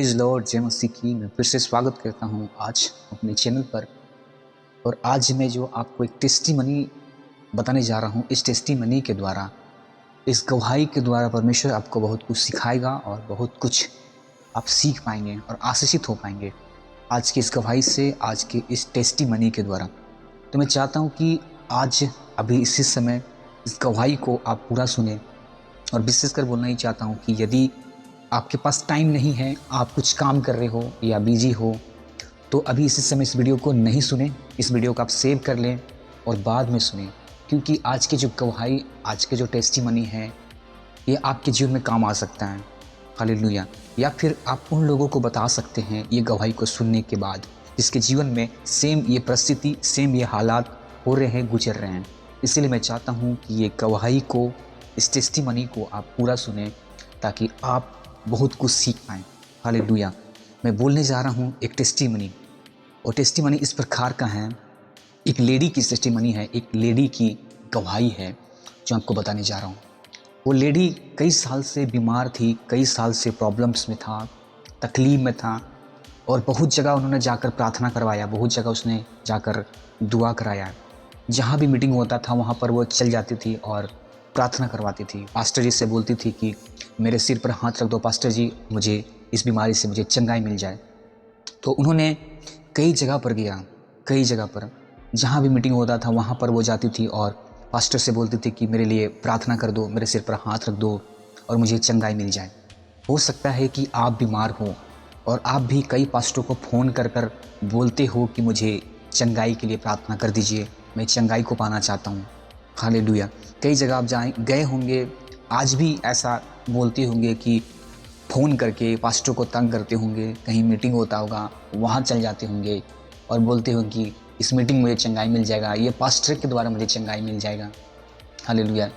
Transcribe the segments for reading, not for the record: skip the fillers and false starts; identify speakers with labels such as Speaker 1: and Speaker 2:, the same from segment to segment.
Speaker 1: Praise Lord, जय मसीह की। मैं फिर से स्वागत करता हूँ आज अपने चैनल पर। और आज मैं जो आपको एक टेस्टीमनी बताने जा रहा हूँ, इस टेस्टीमनी के द्वारा, इस गवाही के द्वारा परमेश्वर आपको बहुत कुछ सिखाएगा और बहुत कुछ आप सीख पाएंगे और आशीषित हो पाएंगे आज की इस गवाही से, आज के इस टेस्टीमनी के द्वारा। तो मैं चाहता हूँ कि आज अभी इसी समय इस गवाही को आप पूरा सुने। और विशेषकर बोलना ही चाहता हूँ कि यदि आपके पास टाइम नहीं है, आप कुछ काम कर रहे हो या बिजी हो, तो अभी इसी समय इस वीडियो को नहीं सुने। इस वीडियो को आप सेव कर लें और बाद में सुने, क्योंकि आज की जो गवाही, आज के जो टेस्टीमनी है, ये आपके जीवन में काम आ सकता है। हालेलुया। या फिर आप उन लोगों को बता सकते हैं ये गवाही को सुनने के बाद, जिसके जीवन में सेम ये परिस्थिति, सेम ये हालात हो रहे हैं, गुजर रहे हैं। इसलिए मैं चाहता हूँ कि ये गवाही को, इस टेस्टीमनी को आप पूरा सुने, ताकि आप बहुत कुछ सीख पाएँ। हालेलुया। मैं बोलने जा रहा हूँ एक टेस्टीमनी, और टेस्टीमनी इस प्रकार का है, एक लेडी की टेस्टीमनी है, एक लेडी की गवाही है जो आपको बताने जा रहा हूँ। वो लेडी कई साल से बीमार थी, कई साल से प्रॉब्लम्स में था, तकलीफ में था, और बहुत जगह उन्होंने जाकर प्रार्थना करवाया, बहुत जगह उसने जाकर दुआ कराया। जहाँ भी मीटिंग होता था वहाँ पर वो चल जाती थी और प्रार्थना करवाती थी। पास्टर जी से बोलती थी कि मेरे सिर पर हाथ रख दो पास्टर जी, मुझे इस बीमारी से मुझे चंगाई मिल जाए। तो उन्होंने कई जगह पर गया, कई जगह पर जहाँ भी मीटिंग होता था वहाँ पर वो जाती थी और पास्टर से बोलती थी कि मेरे लिए प्रार्थना कर दो, मेरे सिर पर हाथ रख दो और मुझे चंगाई मिल जाए। हो सकता है कि आप बीमार हो और आप भी कई पास्टरों को फ़ोन कर कर बोलते हो कि मुझे चंगाई के लिए प्रार्थना कर दीजिए, मैं चंगाई को पाना चाहता हूँ। हालेलुया। कई जगह आप गए होंगे, आज भी ऐसा बोलते होंगे कि फ़ोन करके पास्टरों को तंग करते होंगे, कहीं मीटिंग होता होगा वहाँ चल जाते होंगे और बोलते होंगे कि इस मीटिंग में मुझे चंगाई मिल जाएगा, ये पास्टर के द्वारा मुझे चंगाई मिल जाएगा। हालेलुया।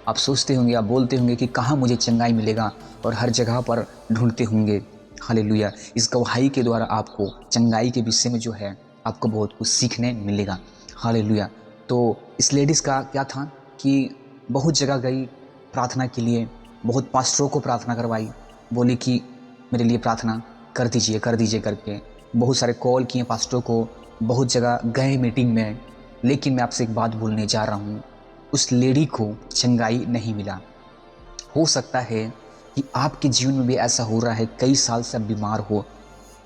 Speaker 1: आप सोचते होंगे, आप बोलते होंगे कि कहाँ मुझे चंगाई मिलेगा, और हर जगह पर ढूंढते होंगे। हालेलुया। इस गवाही के द्वारा आपको चंगाई के विषय में जो है आपको बहुत कुछ सीखने मिलेगा। हालेलुया। तो इस लेडीज़ का क्या था कि बहुत जगह गई प्रार्थना के लिए, बहुत पास्टरों को प्रार्थना करवाई, बोली कि मेरे लिए प्रार्थना कर दीजिए करके। बहुत सारे कॉल किए पास्टरों को, बहुत जगह गए मीटिंग में, लेकिन मैं आपसे एक बात बोलने जा रहा हूँ, उस लेडी को चंगाई नहीं मिला। हो सकता है कि आपके जीवन में भी ऐसा हो रहा है, कई साल से आप बीमार हो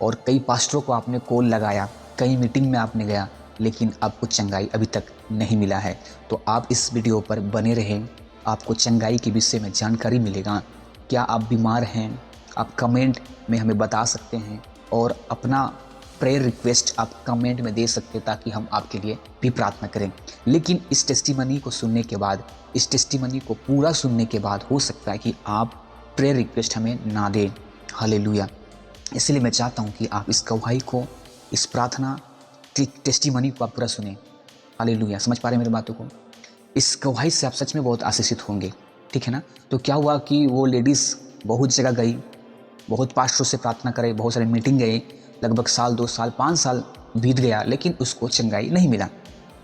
Speaker 1: और कई पास्टरों को आपने कॉल लगाया, कई मीटिंग में आपने गया, लेकिन आपको चंगाई अभी तक नहीं मिला है। तो आप इस वीडियो पर बने रहें, आपको चंगाई के विषय में जानकारी मिलेगा। क्या आप बीमार हैं? आप कमेंट में हमें बता सकते हैं और अपना प्रेयर रिक्वेस्ट आप कमेंट में दे सकते हैं, ताकि हम आपके लिए भी प्रार्थना करें। लेकिन इस टेस्टीमनी को सुनने के बाद, इस टेस्टीमनी को पूरा सुनने के बाद हो सकता है कि आप प्रेयर रिक्वेस्ट हमें ना दें। हालेलुया। इसलिए मैं चाहता हूँ कि आप इस गवाही को, इस प्रार्थना टेस्टीमनी को आप पूरा सुने। हालेलुया। समझ पा रहे हैं मेरी बातों को? इस गवाही से आप सच में बहुत आशीषित होंगे, ठीक है ना? तो क्या हुआ कि वो लेडीज़ बहुत जगह गई, बहुत पास्टरों से प्रार्थना करे, बहुत सारे मीटिंग गए, लगभग साल, 2 साल, 5 साल बीत गया, लेकिन उसको चंगाई नहीं मिला,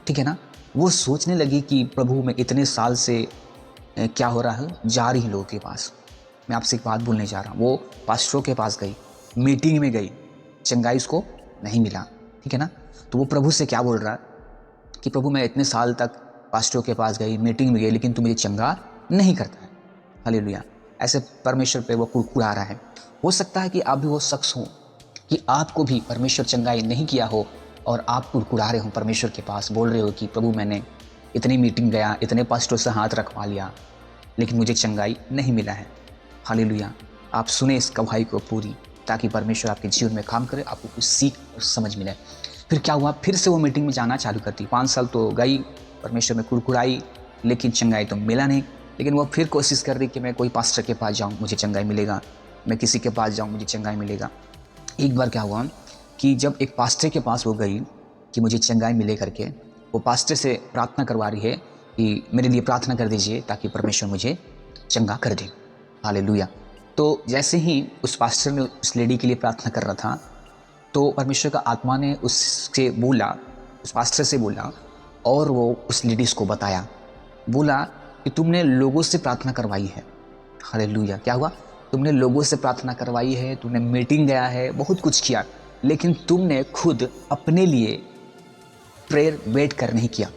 Speaker 1: ठीक है ना? वो सोचने लगी कि प्रभु मैं इतने साल से क्या हो रहा है, जा रही लोगों के पास। मैं आपसे एक बात बोलने जा रहा हूँ, वो पास्टरों के पास गई, मीटिंग में गई, चंगाई उसको नहीं मिला, ठीक है ना? तो वो प्रभु से क्या बोल रहा है कि प्रभु मैं इतने साल तक पास्टरों के पास गई, मीटिंग में गई, लेकिन तू मुझे चंगा नहीं करता है। हालेलुया। ऐसे परमेश्वर पे वो कुड़कुड़ा रहा है। हो सकता है कि आप भी वो शख्स हो कि आपको भी परमेश्वर चंगाई नहीं किया हो और आप कुड़कुड़ा रहे हो परमेश्वर के पास, बोल रहे हो कि प्रभु मैंने इतनी मीटिंग गया, इतने पास्टरों से हाथ रखवा लिया, लेकिन मुझे चंगाई नहीं मिला है। हालेलुया। आप सुने इस गवाही को पूरी, ताकि परमेश्वर आपके जीवन में काम करे, आपको कुछ सीख और समझ मिले। फिर क्या हुआ, फिर से वो मीटिंग में जाना चालू करती। 5 साल तो गई, परमेश्वर में कुड़कुड़ाई, लेकिन चंगाई तो मिला नहीं। लेकिन वो फिर कोशिश कर रही कि मैं कोई पास्टर के पास जाऊँ, मुझे चंगाई मिलेगा, मैं किसी के पास जाऊँ, मुझे चंगाई मिलेगा। एक बार क्या हुआ कि जब एक पास्टर के पास वो गई कि मुझे चंगाई मिले करके, वो पास्टर से प्रार्थना करवा रही है कि मेरे लिए प्रार्थना कर दीजिए ताकि परमेश्वर मुझे चंगा कर दे। हालेलुया। तो जैसे ही उस पास्टर ने उस लेडी के लिए प्रार्थना कर रहा था, तो परमेश्वर का आत्मा ने उससे बोला, उस पास्टर से बोला, और वो उस लेडीज़ को बताया, बोला कि तुमने लोगों से प्रार्थना करवाई है। हालेलुया। क्या हुआ? तुमने लोगों से प्रार्थना करवाई है, तुमने मीटिंग गया है, बहुत कुछ किया, लेकिन तुमने खुद अपने लिए प्रेयर वेट कर नहीं किया।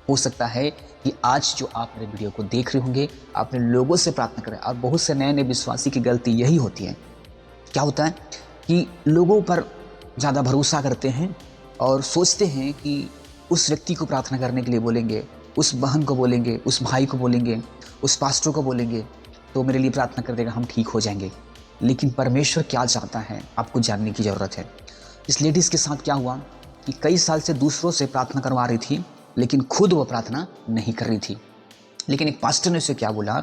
Speaker 1: हो सकता है कि आज जो आप मेरे वीडियो को देख रहे होंगे, आपने लोगों से प्रार्थना करें। और बहुत से नए नए विश्वासी की गलती यही होती है। क्या होता है कि लोगों पर ज़्यादा भरोसा करते हैं और सोचते हैं कि उस व्यक्ति को प्रार्थना करने के लिए बोलेंगे, उस बहन को बोलेंगे, उस भाई को बोलेंगे, उस पास्टर को बोलेंगे तो मेरे लिए प्रार्थना कर देगा, हम ठीक हो जाएंगे। लेकिन परमेश्वर क्या चाहता है आपको जानने की ज़रूरत है। इस लेडीज़ के साथ क्या हुआ कि कई साल से दूसरों से प्रार्थना करवा रही थी, लेकिन खुद वो प्रार्थना नहीं कर रही थी। लेकिन एक पास्टर ने उसे क्या बोला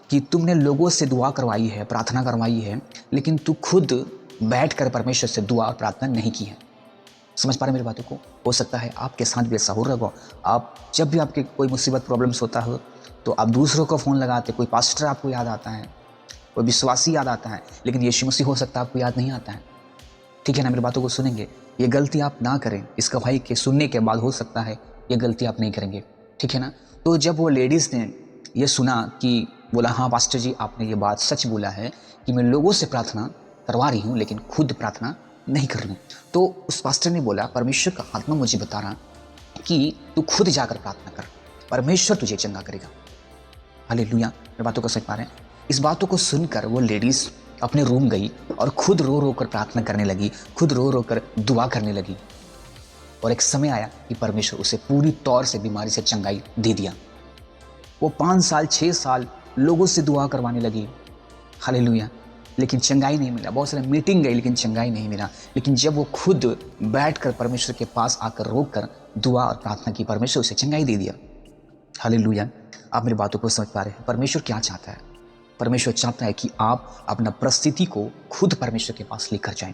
Speaker 1: कि तुमने लोगों से दुआ करवाई है, प्रार्थना करवाई है, लेकिन तू खुद बैठकर परमेश्वर से दुआ और प्रार्थना नहीं की है। समझ पा रहे मेरी बातों को? हो सकता है आपके साथ भी ऐसा हो रहा हो। आप जब भी आपके कोई मुसीबत प्रॉब्लम्स होता हो तो आप दूसरों को फ़ोन लगाते, कोई पास्टर आपको याद आता है, कोई विश्वासी याद आता है, लेकिन यीशु मसीह हो सकता है आपको याद नहीं आता है। ठीक है ना? मेरी बातों को सुनेंगे। ये गलती आप ना करें। इस गवाही के सुनने के बाद हो सकता है ये गलती आप नहीं करेंगे। ठीक है ना? तो जब वो लेडीज़ ने ये सुना कि बोला हाँ पास्टर जी आपने ये बात सच बोला है कि मैं लोगों से प्रार्थना करवा रही हूँ लेकिन खुद प्रार्थना नहीं कर रही हूँ। तो उस पास्टर ने बोला परमेश्वर का आत्मा मुझे बता रहा कि तू खुद जाकर प्रार्थना कर, परमेश्वर तुझे चंगा करेगा। हालेलुया। मेरी बातों को समझ पा रहे हैं? इस बातों को सुनकर वो लेडीज़ अपने रूम गई और खुद रो रो कर प्रार्थना करने लगी, खुद रो रो कर दुआ करने लगी। और एक समय आया कि परमेश्वर उसे पूरी तौर से बीमारी से चंगाई दे दिया। वो 5 साल 6 साल लोगों से दुआ करवाने लगी, हालेलुया, लेकिन चंगाई नहीं मिला। बहुत सारे मीटिंग गई लेकिन चंगाई नहीं मिला। लेकिन जब वो खुद बैठकर परमेश्वर के पास आकर रोक कर दुआ और प्रार्थना की, परमेश्वर उसे चंगाई दे दिया। हालेलुया। आप मेरी बातों को समझ पा रहे हैं? परमेश्वर क्या चाहता है? परमेश्वर चाहता है कि आप अपना परिस्थिति को खुद परमेश्वर के पास लेकर जाएं।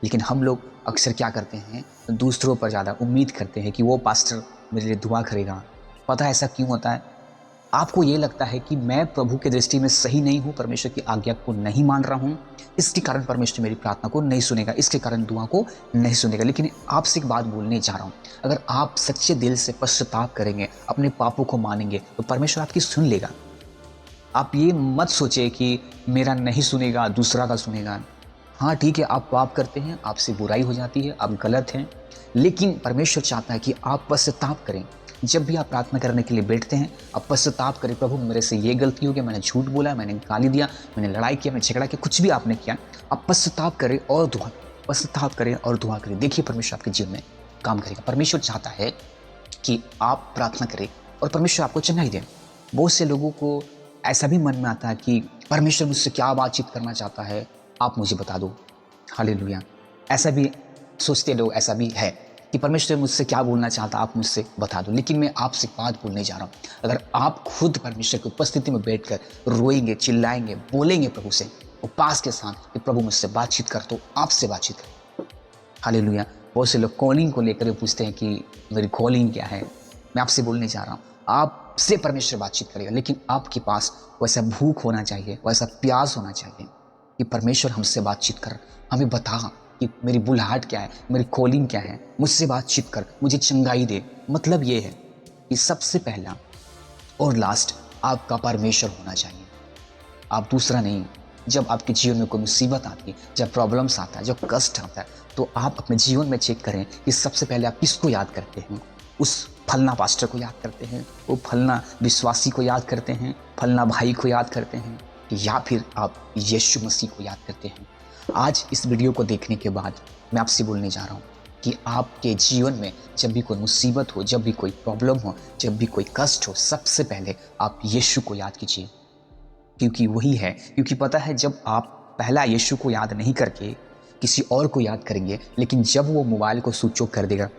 Speaker 1: लेकिन हम लोग अक्सर क्या करते हैं, दूसरों पर ज़्यादा उम्मीद करते हैं कि वो पास्टर मेरे लिए दुआ करेगा। पता है ऐसा क्यों होता है? आपको ये लगता है कि मैं प्रभु के दृष्टि में सही नहीं हूँ, परमेश्वर की आज्ञा को नहीं मान रहा हूँ, इसके कारण परमेश्वर मेरी प्रार्थना को नहीं सुनेगा, इसके कारण दुआ को नहीं सुनेगा। लेकिन आपसे एक बात बोलने जा रहा हूँ, अगर आप सच्चे दिल से पश्चाताप करेंगे, अपने पापों को मानेंगे तो परमेश्वर आपकी सुन लेगा। आप ये मत सोचिए कि मेरा नहीं सुनेगा, दूसरा का सुनेगा। हाँ ठीक है, आप पाप करते हैं, आपसे बुराई हो जाती है, आप गलत हैं, लेकिन परमेश्वर चाहता है कि आप पश्चाताप करें। जब भी आप प्रार्थना करने के लिए बैठते हैं, आप पश्चाताप करें, प्रभु मेरे से ये गलती हो गई, मैंने झूठ बोला, मैंने गाली दिया, मैंने लड़ाई किया, मैंने झगड़ा किया, कुछ भी आपने किया, आप पश्चाताप करें और दुआ करें। देखिए परमेश्वर आपके जीवन में काम करेगा। परमेश्वर चाहता है कि आप प्रार्थना करें और परमेश्वर आपको चंगाई दे। बहुत से लोगों को ऐसा भी मन में आता है कि परमेश्वर मुझसे क्या बातचीत करना चाहता है, आप मुझे बता दो। हालेलुया। ऐसा भी सोचते लोग, ऐसा भी है कि परमेश्वर मुझसे क्या बोलना चाहता है, आप मुझसे बता दो। लेकिन मैं आपसे बात बोलने जा रहा हूँ, अगर आप खुद परमेश्वर की उपस्थिति में बैठकर रोएंगे, चिल्लाएंगे, बोलेंगे प्रभु से उपवास के साथ कि प्रभु मुझसे बातचीत कर, तो आपसे बातचीत कर। हालेलुया। बहुत से लोग कॉलिंग को लेकर पूछते हैं कि मेरी कॉलिंग क्या है। मैं आपसे बोलने जा रहा हूँ, आपसे परमेश्वर बातचीत करेगा, लेकिन आपके पास वैसा भूख होना चाहिए, वैसा प्यास होना चाहिए कि परमेश्वर हमसे बातचीत कर, हमें बता कि मेरी बुलाहट क्या है, मेरी कॉलिंग क्या है, मुझसे बातचीत कर, मुझे चंगाई दे। मतलब ये है कि सबसे पहला और लास्ट आपका परमेश्वर होना चाहिए, आप दूसरा नहीं। जब आपके जीवन में कोई मुसीबत आती है, जब प्रॉब्लम्स आता है, जब कष्ट आता है, तो आप अपने जीवन में चेक करें कि सबसे पहले आप किसको याद करते हैं। उस फलना पास्टर को याद करते हैं, वो फलना विश्वासी को याद करते हैं, फलना भाई को याद करते हैं, या फिर आप यीशु मसीह को याद करते हैं। आज इस वीडियो को देखने के बाद मैं आपसे बोलने जा रहा हूँ कि आपके जीवन में जब भी कोई मुसीबत हो, जब भी कोई प्रॉब्लम हो, जब भी कोई कष्ट हो, सबसे पहले आप यीशु को याद कीजिए, क्योंकि वही है। क्योंकि पता है जब आप पहला यीशु को याद नहीं करके किसी और को याद करेंगे, लेकिन जब वो मोबाइल को स्विच ऑफ कर देगा,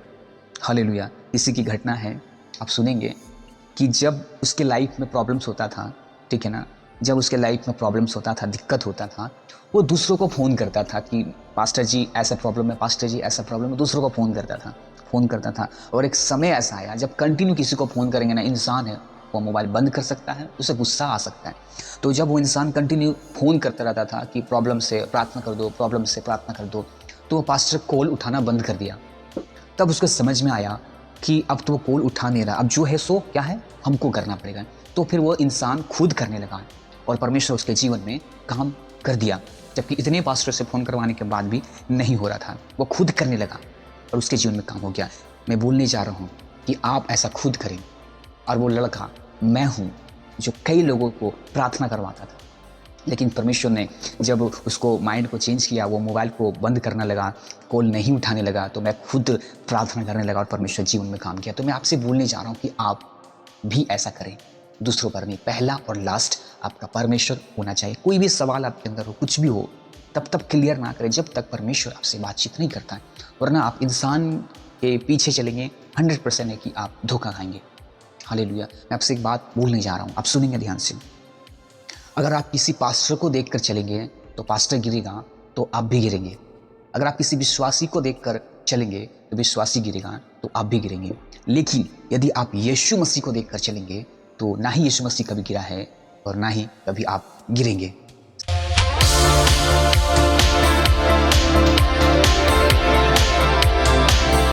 Speaker 1: हालेलुया, इसी की घटना है, आप सुनेंगे कि जब उसके लाइफ में प्रॉब्लम्स होता था, ठीक है ना, जब उसके लाइफ में प्रॉब्लम्स होता था, दिक्कत होता था, वो दूसरों को फ़ोन करता था कि पास्टर जी ऐसा प्रॉब्लम है, पास्टर जी ऐसा प्रॉब्लम है, दूसरों को फ़ोन करता था। और एक समय ऐसा आया जब कंटिन्यू किसी को फ़ोन करेंगे ना, इंसान है वो मोबाइल बंद कर सकता है, उसे गुस्सा आ सकता है। तो जब वो इंसान कंटिन्यू फ़ोन करता रहता था कि प्रॉब्लम से प्रार्थना कर दो, प्रॉब्लम से प्रार्थना कर दो, तो वो पास्टर कॉल उठाना बंद कर दिया। तब उसको समझ में आया कि अब तो वो कॉल उठा नहीं रहा, अब जो है सो क्या है, हमको करना पड़ेगा। तो फिर वो इंसान खुद करने लगा और परमेश्वर उसके जीवन में काम कर दिया, जबकि इतने पास्टर से फ़ोन करवाने के बाद भी नहीं हो रहा था। वो खुद करने लगा और उसके जीवन में काम हो गया। मैं बोलने जा रहा हूँ कि आप ऐसा खुद करें। और वो लड़का मैं हूँ जो कई लोगों को प्रार्थना करवाता था, लेकिन परमेश्वर ने जब उसको माइंड को चेंज किया, वो मोबाइल को बंद करने लगा, कॉल नहीं उठाने लगा, तो मैं खुद प्रार्थना करने लगा और परमेश्वर जीवन में काम किया। तो मैं आपसे बोलने जा रहा हूँ कि आप भी ऐसा करें, दूसरों पर नहीं। पहला और लास्ट आपका परमेश्वर होना चाहिए। कोई भी सवाल आपके अंदर हो, कुछ भी हो, तब तक क्लियर ना करें जब तक परमेश्वर आपसे बातचीत नहीं करता है, वरना आप इंसान के पीछे चलेंगे, 100% है कि आप धोखा खाएंगे। हालेलुया। मैं आपसे एक बात बोलने जा रहा हूँ, आप सुनेंगे ध्यान से। अगर आप किसी पास्टर को देखकर चलेंगे तो पास्टर गिरेगा, तो आप भी गिरेंगे। अगर आप किसी विश्वासी को देखकर चलेंगे तो विश्वासी गिरेगा, तो आप भी गिरेंगे। लेकिन यदि आप यीशु मसीह को देखकर चलेंगे तो ना ही यीशु मसीह कभी गिरा है और ना ही कभी आप गिरेंगे।